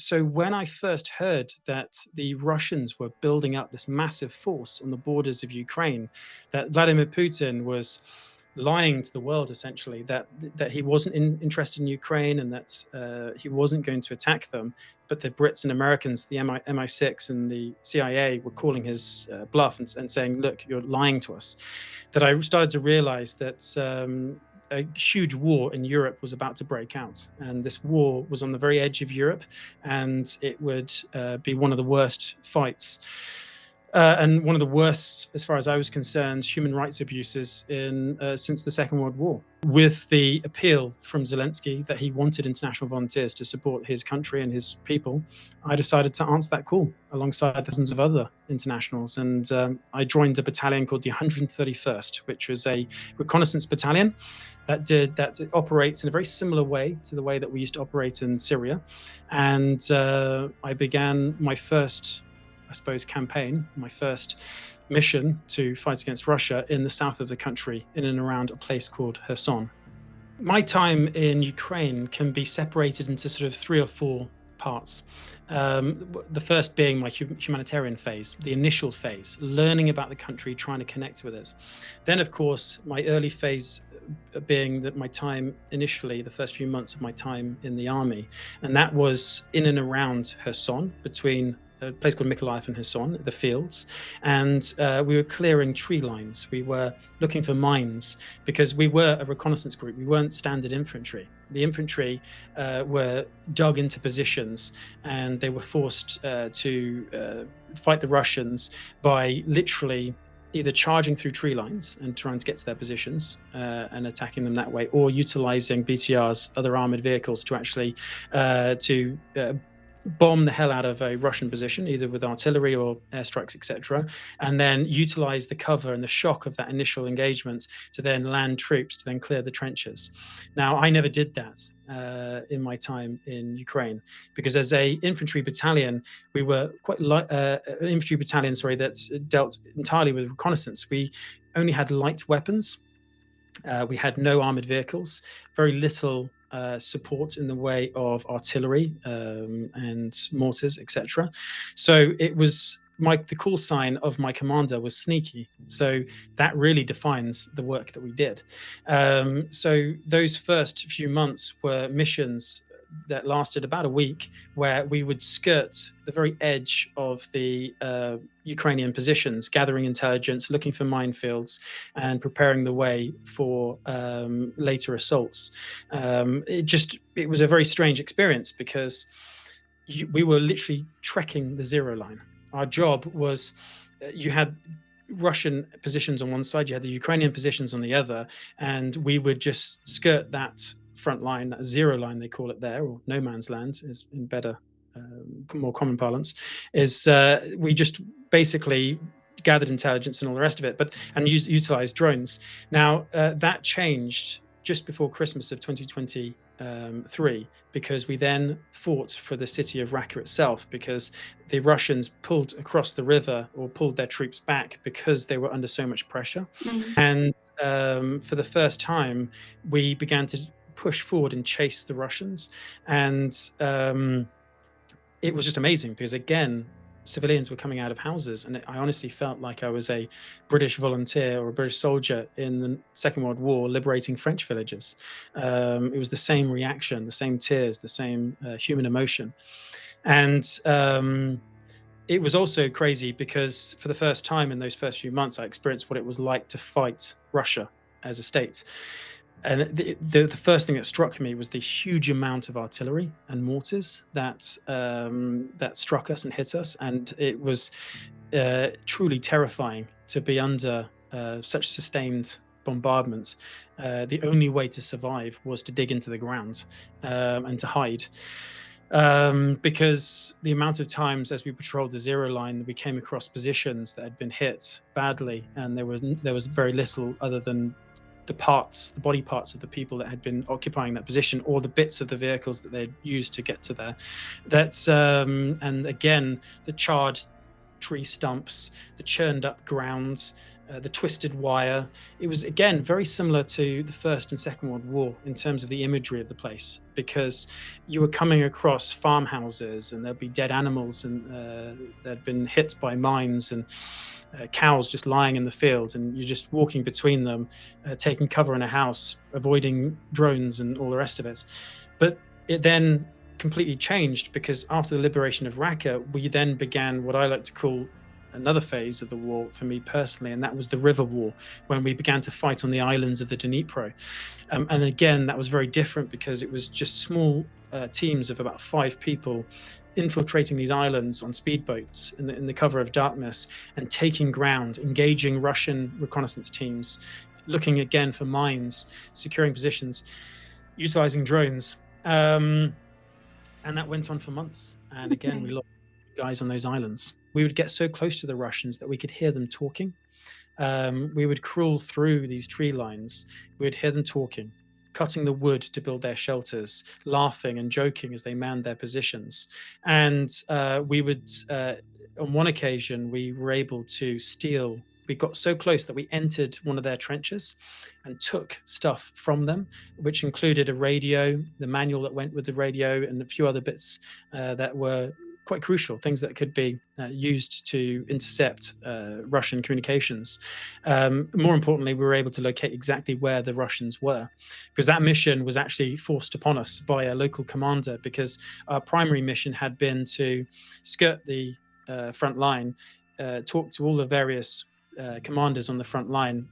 So when I first heard that the Russians were building up this massive force on the borders of Ukraine, that Vladimir Putin was lying to the world essentially that he wasn't interested in Ukraine and that he wasn't going to attack them, but the Brits and Americans, the MI6 and the CIA, were calling his bluff and saying, "Look, you're lying to us." That I started to realize that a huge war in Europe was about to break out, and this war was on the very edge of Europe, and it would be one of the worst fights. And one of the worst, as far as I was concerned, human rights abuses in since the Second World War. With the appeal from Zelensky that he wanted international volunteers to support his country and his people, I decided to answer that call alongside dozens of other internationals. And I joined a battalion called the 131st, which was a reconnaissance battalion that operates in a very similar way to the way that we used to operate in Syria. And I began my first, I suppose, campaign, my first mission to fight against Russia in the south of the country, in and around a place called Kherson. My time in Ukraine can be separated into sort of 3 or 4 parts. The first being my humanitarian phase, the initial phase, learning about the country, trying to connect with it. Then, of course, my early phase being that my time initially, the first few months of my time in the army, and that was in and around Kherson, between a place called Mykolaiv and Kherson, the fields, and we were clearing tree lines. We were looking for mines because we were a reconnaissance group. We weren't standard infantry. The infantry were dug into positions, and they were forced to fight the Russians by literally either charging through tree lines and trying to get to their positions and attacking them that way, or utilizing BTRs, other armored vehicles, to actually bomb the hell out of a Russian position, either with artillery or airstrikes, etc., and then utilize the cover and the shock of that initial engagement to then land troops to then clear the trenches. Now, I never did that in my time in Ukraine, because as a infantry battalion, we were quite an infantry battalion, sorry, that dealt entirely with reconnaissance. We only had light weapons. We had no armored vehicles, very little support in the way of artillery and mortars, etc. So it was the call sign of my commander was sneaky. So that really defines the work that we did. So those first few months were missions that lasted about a week, where we would skirt the very edge of the Ukrainian positions, gathering intelligence, looking for minefields, and preparing the way for later assaults. It was a very strange experience, because we were literally trekking the zero line. Our job was, you had Russian positions on one side, you had the Ukrainian positions on the other, and we would just skirt that front line, that zero line they call it there, or no man's land is in better, more common parlance, is we just basically gathered intelligence and all the rest of it, and utilized drones. Now that changed just before Christmas of 2023, because we then fought for the city of Raqqa itself, because the Russians pulled across the river, or pulled their troops back, because they were under so much pressure. And for the first time, we began to push forward and chase the Russians, and it was just amazing, because again, civilians were coming out of houses, and I honestly felt like I was a British volunteer or a British soldier in the Second World War liberating French villages. It was the same reaction, the same tears, the same human emotion. And it was also crazy, because for the first time in those first few months, I experienced what it was like to fight Russia as a state. And the first thing that struck me was the huge amount of artillery and mortars that struck us and hit us, and it was truly terrifying to be under such sustained bombardment. The only way to survive was to dig into the ground and to hide. Because the amount of times as we patrolled the zero line, we came across positions that had been hit badly, and there was very little other than the body parts of the people that had been occupying that position, or the bits of the vehicles that they'd used to get to there. And again, the charred tree stumps, the churned up ground, the twisted wire. It was, again, very similar to the First and Second World War in terms of the imagery of the place, because you were coming across farmhouses and there'd be dead animals and they'd been hit by mines, and cows just lying in the field, and you're just walking between them, taking cover in a house, avoiding drones and all the rest of it. But it then completely changed, because after the liberation of Raqqa, we then began what I like to call another phase of the war for me personally, and that was the river war, when we began to fight on the islands of the Dnipro. And again, that was very different, because it was just small teams of about 5 people infiltrating these islands on speedboats in the cover of darkness and taking ground, engaging Russian reconnaissance teams, looking again for mines, securing positions, utilizing drones. And that went on for months. And again, we lost guys on those islands. We would get so close to the Russians that we could hear them talking. We would crawl through these tree lines. We would hear them talking, cutting the wood to build their shelters, laughing and joking as they manned their positions. And we would, on one occasion, we were able to steal. We got so close that we entered one of their trenches and took stuff from them, which included a radio, the manual that went with the radio, and a few other bits that were quite crucial, things that could be used to intercept Russian communications. More importantly, we were able to locate exactly where the Russians were, because that mission was actually forced upon us by a local commander, because our primary mission had been to skirt the front line, talk to all the various commanders on the front line,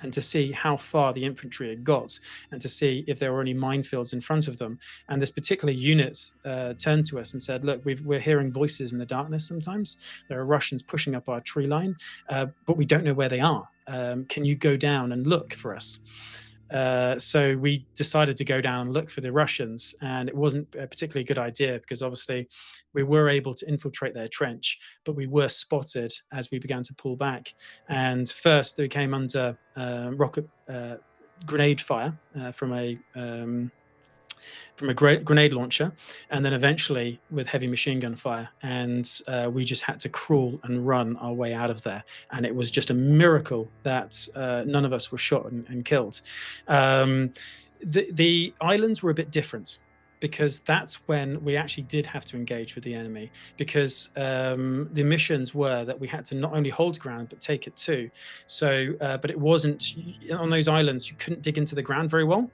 and to see how far the infantry had got, and to see if there were any minefields in front of them. And this particular unit turned to us and said, look, we're hearing voices in the darkness sometimes. There are Russians pushing up our tree line, but we don't know where they are. Can you go down and look for us? So we decided to go down and look for the Russians, and it wasn't a particularly good idea, because obviously we were able to infiltrate their trench, but we were spotted as we began to pull back. And first they came under rocket grenade fire from a grenade launcher, and then eventually with heavy machine gun fire. And we just had to crawl and run our way out of there. And it was just a miracle that none of us were shot and killed. The islands were a bit different, because that's when we actually did have to engage with the enemy, because the missions were that we had to not only hold ground but take it too. So but it wasn't, on those islands you couldn't dig into the ground very well,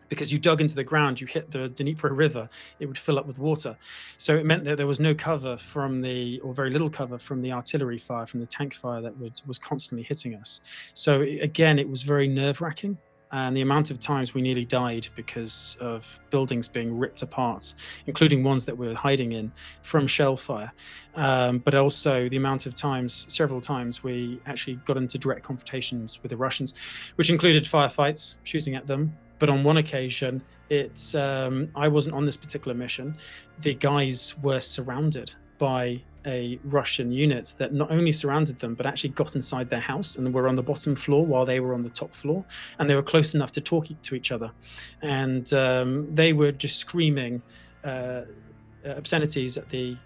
because you dug into the ground, you hit the Dnipro River, it would fill up with water. So it meant that there was no cover from or very little cover from the artillery fire, from the tank fire that was constantly hitting us. So again, it was very nerve-wracking. And the amount of times we nearly died because of buildings being ripped apart, including ones that we were hiding in, from shell fire. But also the amount of times, several times, we actually got into direct confrontations with the Russians, which included firefights, shooting at them. But on one occasion, I wasn't on this particular mission. The guys were surrounded by a Russian unit that not only surrounded them, but actually got inside their house and were on the bottom floor while they were on the top floor. And they were close enough to talk to each other. And they were just screaming obscenities at the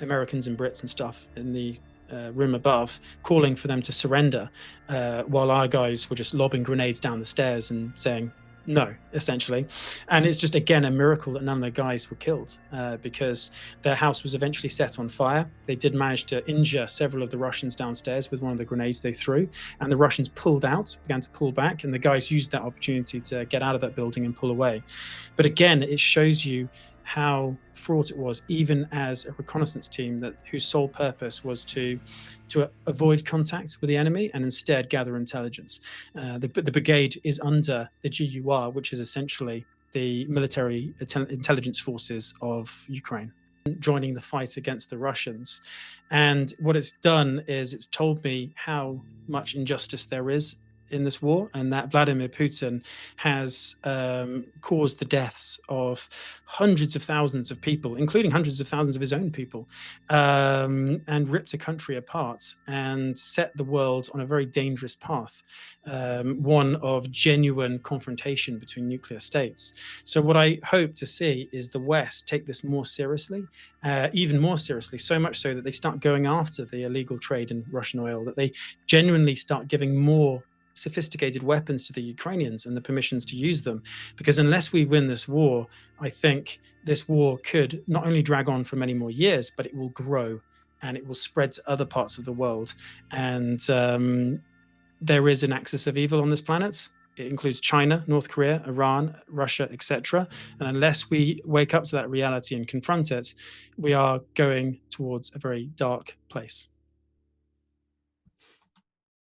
Americans and Brits and stuff in the room above, calling for them to surrender, while our guys were just lobbing grenades down the stairs and saying, no, essentially. And it's just, again, a miracle that none of the guys were killed, because their house was eventually set on fire. They did manage to injure several of the Russians downstairs with one of the grenades they threw, and the Russians pulled out, began to pull back, and the guys used that opportunity to get out of that building and pull away. But again, it shows you how fraught it was, even as a reconnaissance team whose sole purpose was to avoid contact with the enemy and instead gather intelligence. The brigade is under the GUR, which is essentially the military intelligence forces of Ukraine, joining the fight against the Russians. And what it's done is it's told me how much injustice there is in this war, and that Vladimir Putin has caused the deaths of hundreds of thousands of people, including hundreds of thousands of his own people, and ripped a country apart and set the world on a very dangerous path, one of genuine confrontation between nuclear states. So what I hope to see is the West take this more seriously, even more seriously, so much so that they start going after the illegal trade in Russian oil, that they genuinely start giving more sophisticated weapons to the Ukrainians and the permissions to use them. Because unless we win this war, I think this war could not only drag on for many more years, but it will grow and it will spread to other parts of the world. And there is an axis of evil on this planet. It includes China, North Korea, Iran, Russia, etc. And unless we wake up to that reality and confront it, we are going towards a very dark place.